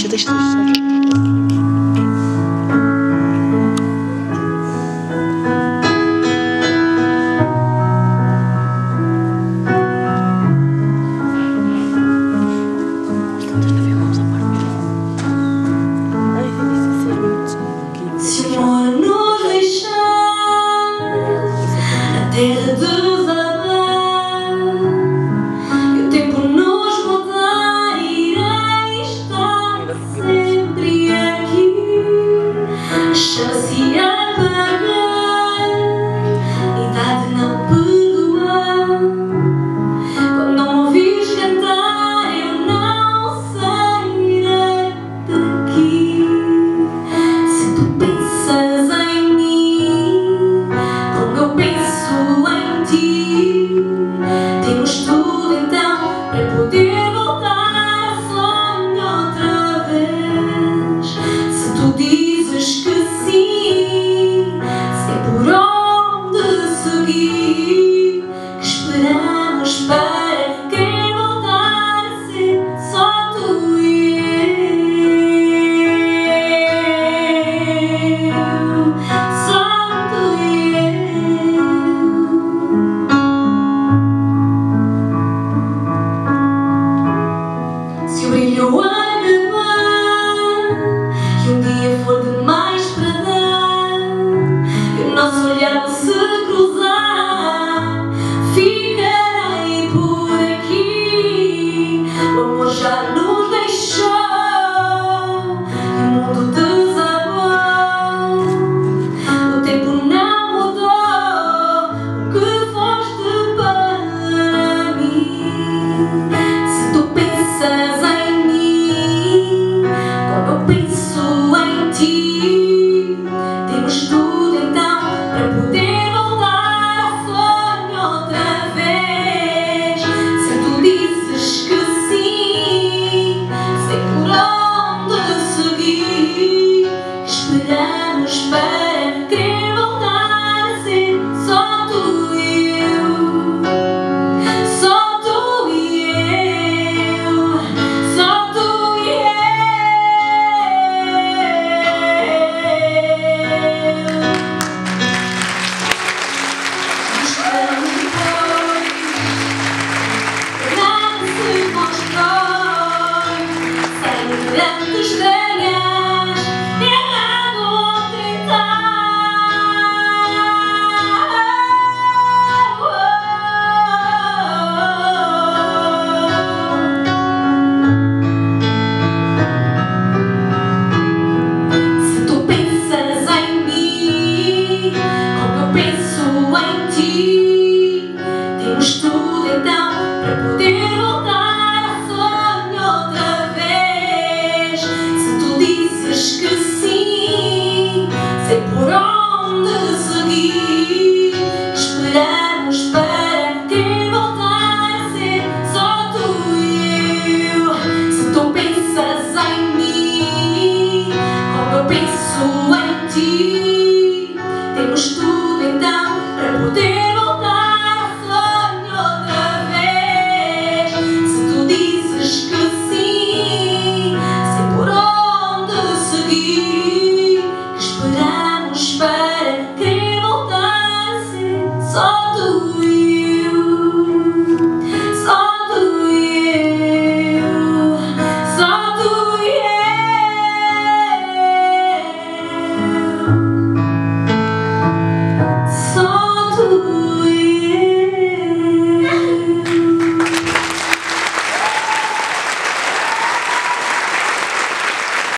deixa. Se o amor nos deixar, a terra desabar e o tempo nos mudar, irei estar sempre aqui. A chama se apagar, idade não perdoar. Quando não ouvires cantar, eu não sairei daqui. Se tu pensas em mim, como eu penso em ti, temos tudo então para poder voltar ao sonho outra vez. Se tu dizes que sim, sei por onde seguir, que esperamos para quem voltar a ser só tu e eu, só tu e eu. Se o brilho